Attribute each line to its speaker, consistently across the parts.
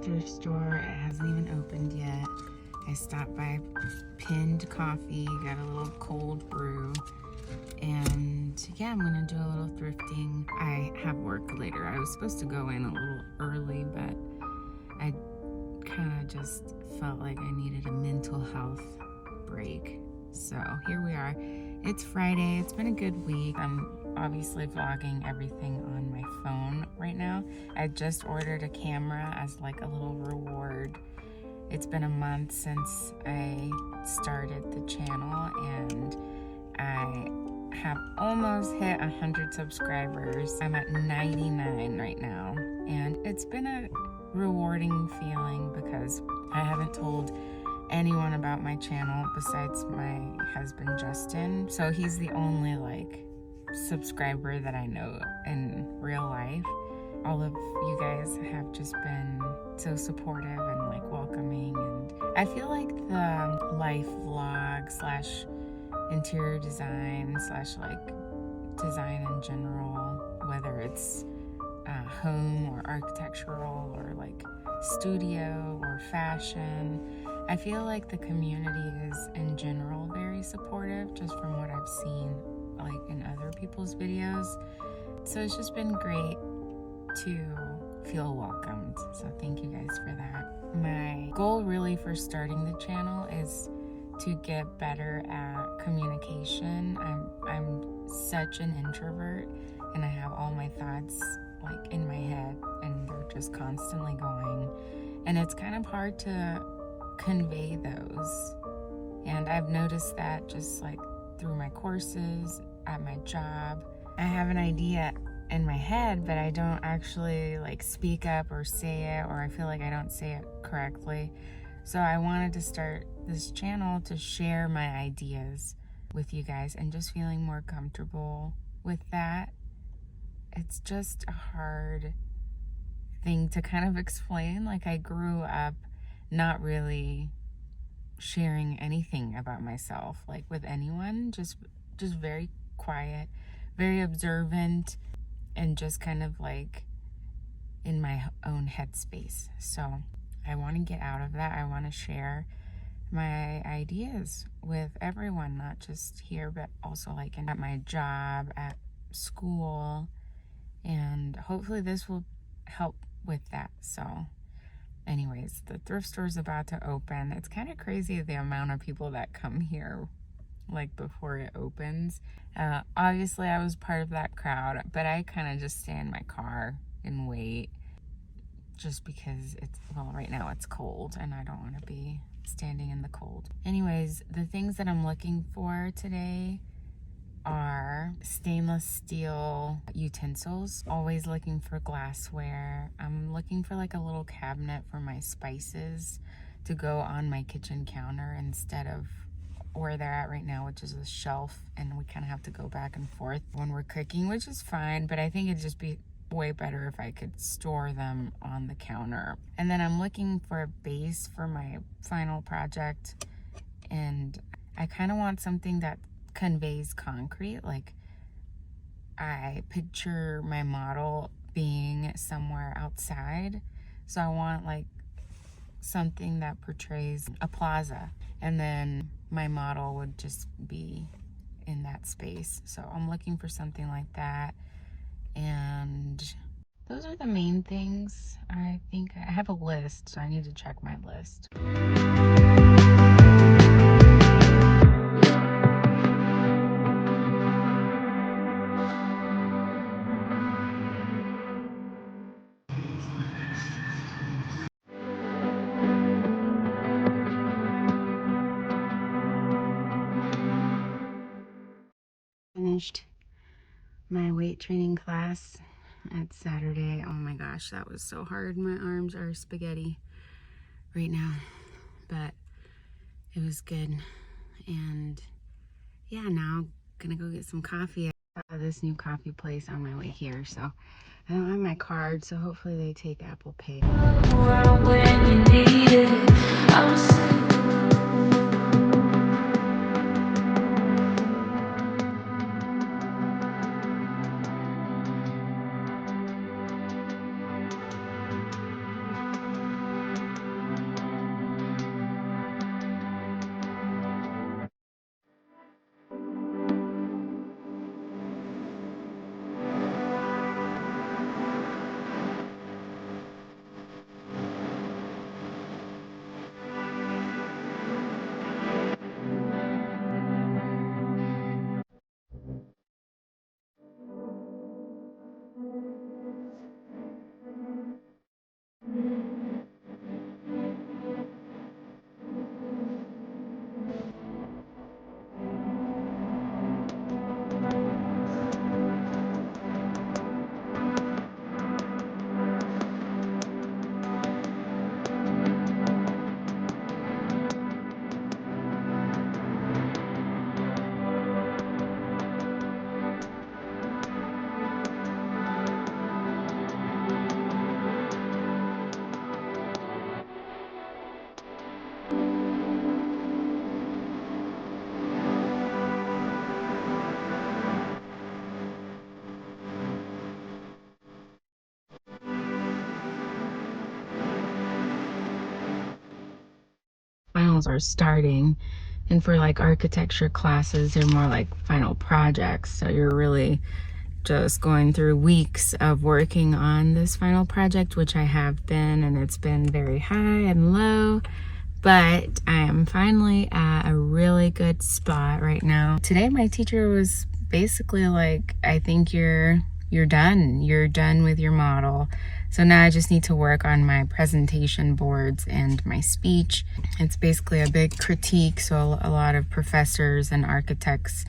Speaker 1: thrift store. It hasn't even opened yet. I stopped by Pinned Coffee, got a little cold brew, and yeah, I'm gonna do a little thrifting. I have work later. I was supposed to go in a little early, but I kind of just felt like I needed a mental health break. So here we are. It's Friday. It's been a good week. I'm obviously vlogging everything on my phone right now. I just ordered a camera as like a little reward. It's been a month since I started the channel and I have almost hit 100 subscribers. I'm at 99 right now, and it's been a rewarding feeling because I haven't told anyone about my channel besides my husband Justin. So he's the only like subscriber that I know in real life. All of you guys have just been so supportive and like welcoming, and I feel like the life vlog slash interior design slash like design in general, whether it's home or architectural or like studio or fashion, I feel like the community is in general very supportive, just from what I've seen like in other people's videos. So it's just been great to feel welcomed. So thank you guys for that. My goal really for starting the channel is to get better at communication. I'm such an introvert, and I have all my thoughts like in my head and they're just constantly going, and it's kind of hard to convey those. And I've noticed that just like through my courses, at my job, I have an idea in my head, but I don't actually like speak up or say it, or I feel like I don't say it correctly. So I wanted to start this channel to share my ideas with you guys and just feeling more comfortable with that. It's just a hard thing to kind of explain. Like, I grew up not really sharing anything about myself like with anyone, just very quiet, very observant, and just kind of like in my own headspace. So I want to get out of that. I want to share my ideas with everyone, not just here, but also like at my job, at school, and hopefully this will help with that. So anyways, the thrift store is about to open. It's kind of crazy the amount of people that come here like before it opens. Obviously I was part of that crowd, but I kind of just stay in my car and wait, just because it's, well, right now it's cold and I don't want to be standing in the cold. Anyways, the things that I'm looking for today are stainless steel utensils. Always looking for glassware. I'm looking for like a little cabinet for my spices to go on my kitchen counter instead of where they're at right now, which is a shelf, and we kind of have to go back and forth when we're cooking, which is fine, but I think it'd just be way better if I could store them on the counter. And then I'm looking for a base for my final project, and I kind of want something that conveys concrete. Like, I picture my model being somewhere outside, so I want like something that portrays a plaza, and then my model would just be in that space. So I'm looking for something like that, and those are the main things. I think I have a list, so I need to check my list. Finished my weight training class at Saturday. Oh my gosh, that was so hard. My arms are spaghetti right now, but it was good. And yeah, now I'm gonna go get some coffee. I saw this new coffee place on my way here, so I don't have my card, so hopefully they take Apple Pay. finals are starting. And for like architecture classes, they're more like final projects. So you're really just going through weeks of working on this final project, which I have been, and it's been very high and low. But I am finally at a really good spot right now. Today my teacher was basically like, I think you're done. You're done with your model. So now I just need to work on my presentation boards and my speech. It's basically a big critique, so a lot of professors and architects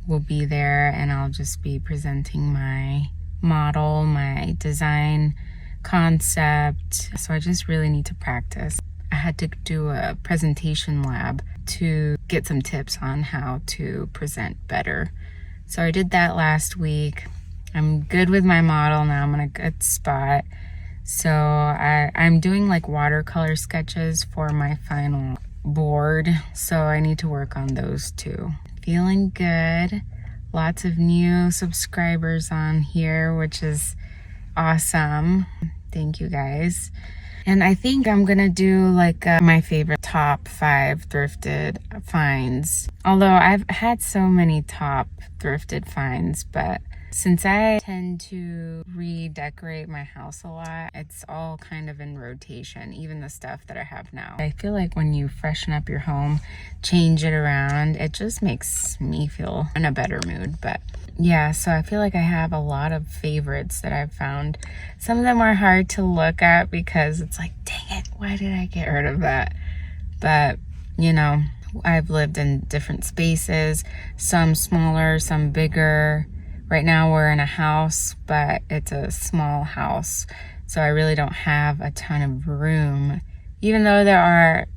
Speaker 1: will be there, and I'll just be presenting my model, my design concept. So I just really need to practice. I had to do a presentation lab to get some tips on how to present better. So I did that last week. I'm good with my model now. I'm in a good spot. So I'm doing like watercolor sketches for my final board. So I need to work on those too. Feeling good. Lots of new subscribers on here, which is awesome. Thank you guys. And I think I'm gonna do like my favorite top 5 thrifted finds. Although I've had so many top thrifted finds, but since I tend to redecorate my house a lot, it's all kind of in rotation, even the stuff that I have now. I feel like when you freshen up your home, change it around, it just makes me feel in a better mood. But yeah, so I feel like I have a lot of favorites that I've found. Some of them are hard to look at because it's like, dang it, why did I get rid of that? But, you know, I've lived in different spaces, some smaller, some bigger. Right now we're in a house, but it's a small house, so I really don't have a ton of room. Even though there are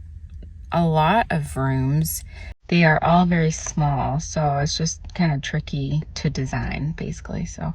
Speaker 1: a lot of rooms, they are all very small, so it's just kind of tricky to design, basically. So.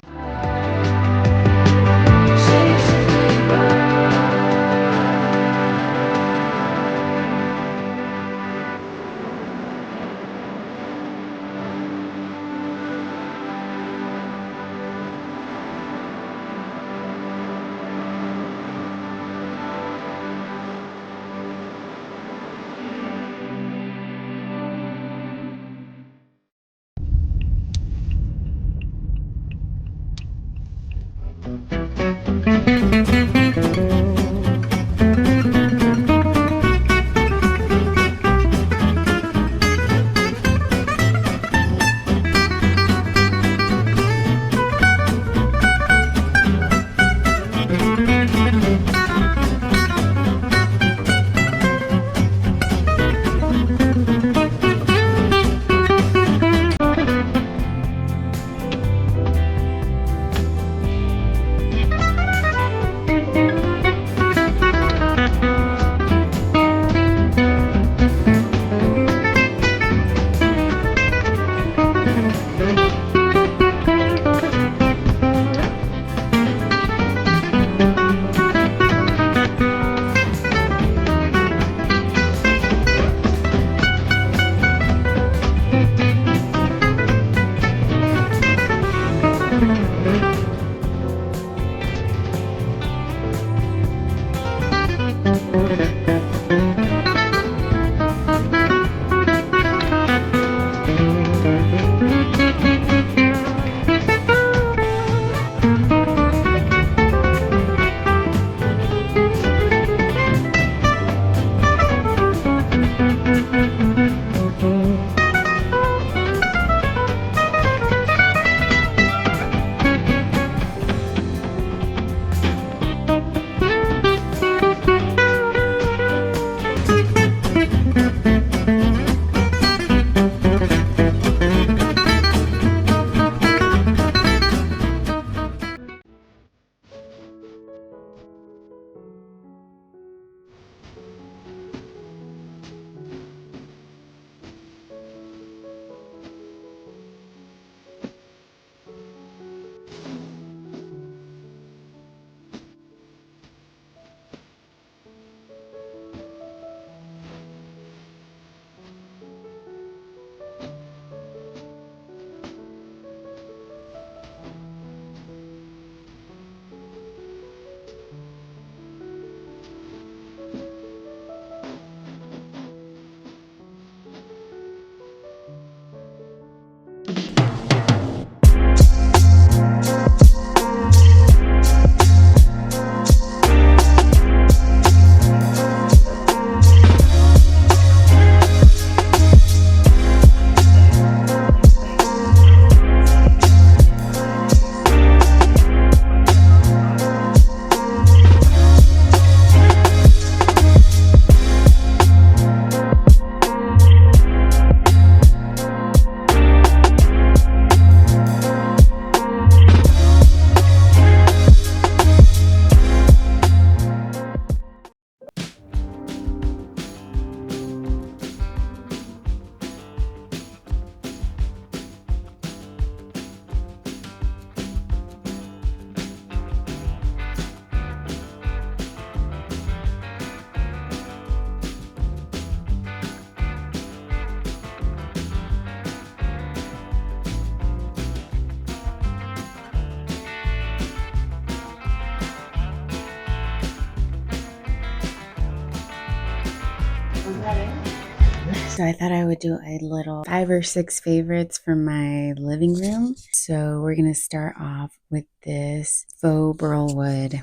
Speaker 1: So I thought I would do a little 5 or 6 favorites for my living room. So we're going to start off with this faux burlwood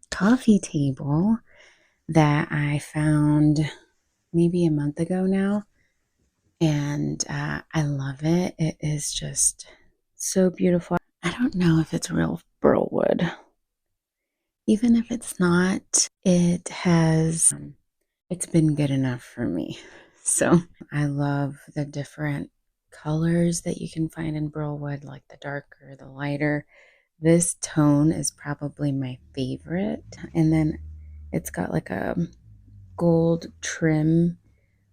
Speaker 1: coffee table that I found maybe a month ago now. And I love it. It is just so beautiful. I don't know if it's real burlwood. Even if it's not, it's been good enough for me. So I love the different colors that you can find in burlwood, like the darker, the lighter. This tone is probably my favorite. And then it's got like a gold trim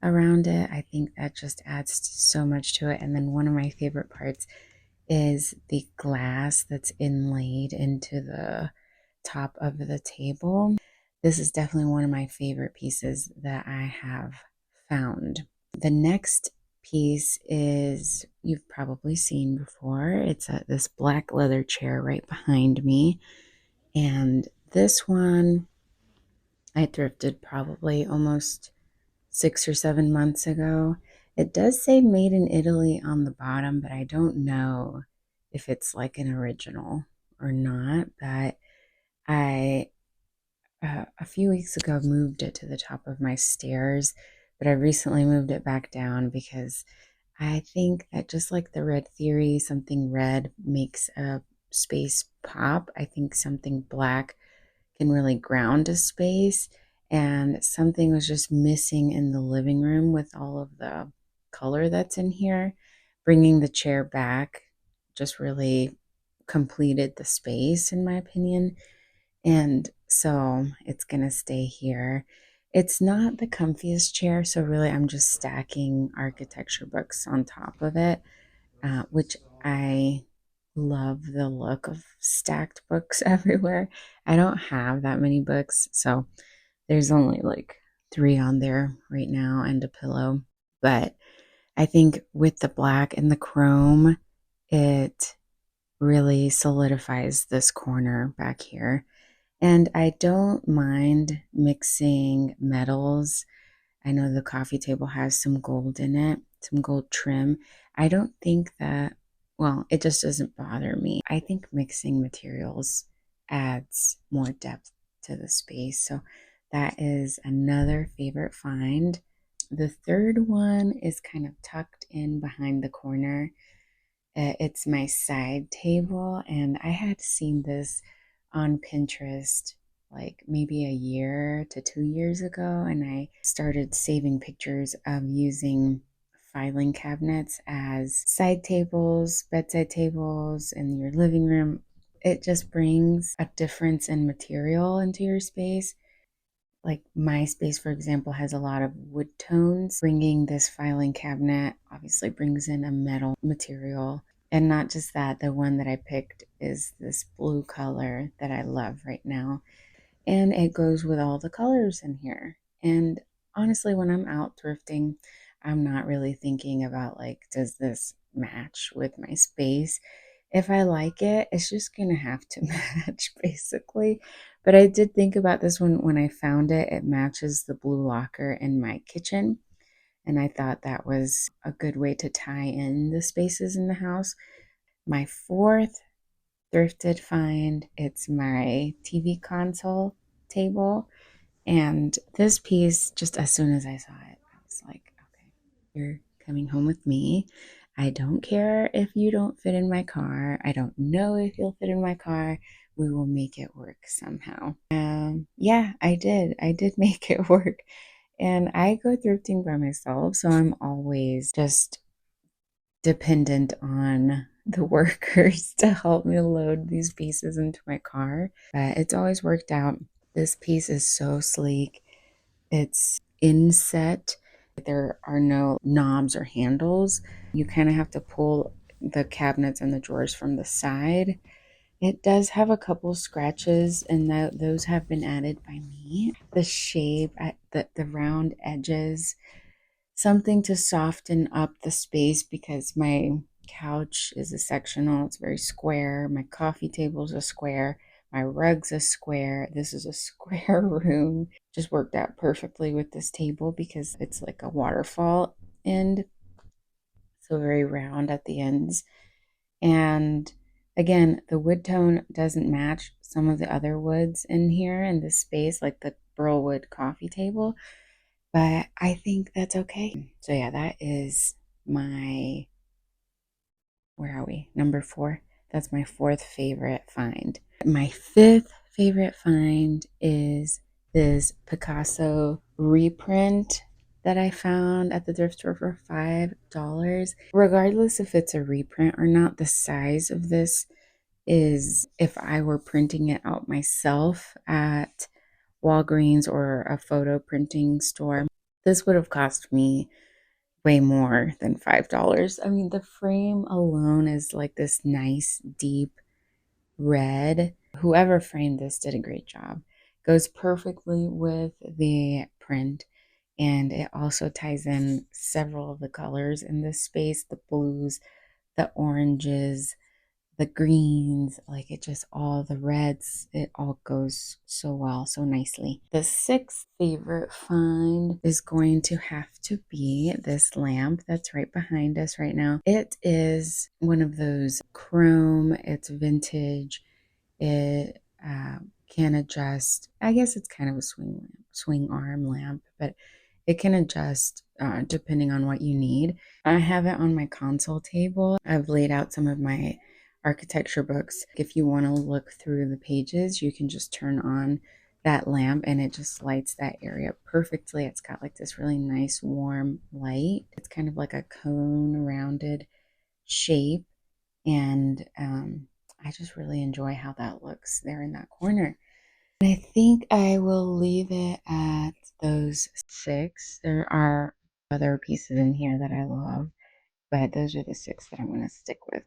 Speaker 1: around it. I think that just adds so much to it. And then one of my favorite parts is the glass that's inlaid into the top of the table. This is definitely one of my favorite pieces that I have found. The next piece is you've probably seen before. It's this black leather chair right behind me. And this one I thrifted probably almost 6 or 7 months ago. It does say made in Italy on the bottom, but I don't know if it's like an original or not. But I, a few weeks ago, moved it to the top of my stairs, but I recently moved it back down because I think that just like the red theory, something red makes a space pop. I think something black can really ground a space, and something was just missing in the living room with all of the color that's in here. Bringing the chair back just really completed the space, in my opinion. And so it's going to stay here. It's not the comfiest chair, so really I'm just stacking architecture books on top of it, which I love the look of stacked books everywhere. I don't have that many books, so there's only like 3 on there right now and a pillow. But I think with the black and the chrome, it really solidifies this corner back here. And I don't mind mixing metals. I know the coffee table has some gold in it, some gold trim. I don't think that, well, it just doesn't bother me. I think mixing materials adds more depth to the space. So that is another favorite find. The third one is kind of tucked in behind the corner. It's my side table, and I had seen this on Pinterest like maybe a year to 2 years ago, and I started saving pictures of using filing cabinets as side tables, bedside tables in your living room. It just brings a difference in material into your space. Like my space, for example, has a lot of wood tones. Bringing this filing cabinet obviously brings in a metal material. And not just that, the one that I picked is this blue color that I love right now. And it goes with all the colors in here. And honestly, when I'm out thrifting, I'm not really thinking about like, does this match with my space? If I like it, it's just gonna have to match basically. But I did think about this one when I found it. It matches the blue locker in my kitchen. And I thought that was a good way to tie in the spaces in the house. My fourth thrifted find, it's my TV console table. And this piece, just as soon as I saw it, I was like, okay, you're coming home with me. I don't care if you don't fit in my car. I don't know if you'll fit in my car. We will make it work somehow. Yeah, I did. I did make it work. And I go thrifting by myself, so I'm always just dependent on the workers to help me load these pieces into my car. But it's always worked out. This piece is so sleek. It's inset. There are no knobs or handles. You kind of have to pull the cabinets and the drawers from the side. It does have a couple scratches, and those have been added by me. The shape, the round edges, something to soften up the space because my couch is a sectional. It's very square. My coffee table is a square. My rug's a square. This is a square room. Just worked out perfectly with this table because it's like a waterfall. end, so very round at the ends. And again, the wood tone doesn't match some of the other woods in here in this space, like the burl wood coffee table, but I think that's okay. So yeah, that is my, where are we? Number 4. That's my 4th favorite find. My 5th favorite find is this Picasso reprint that I found at the thrift store for $5. Regardless if it's a reprint or not, the size of this is, if I were printing it out myself at Walgreens or a photo printing store, this would have cost me way more than $5. I mean, the frame alone is like this nice deep red. Whoever framed this did a great job. Goes perfectly with the print, and it also ties in several of the colors in this space, the blues, the oranges, the greens, like it just, all the reds, it all goes so well, so nicely. The 6th favorite find is going to have to be this lamp that's right behind us right now. It is one of those chrome, it's vintage, it can adjust. I guess it's kind of a swing arm lamp, but it can adjust depending on what you need. I have it on my console table. I've laid out some of my architecture books. If you want to look through the pages, you can just turn on that lamp and it just lights that area perfectly. It's got like this really nice warm light. It's kind of like a cone rounded shape, and I just really enjoy how that looks there in that corner. I think I will leave it at those 6. There are other pieces in here that I love, but those are the 6 that I'm going to stick with.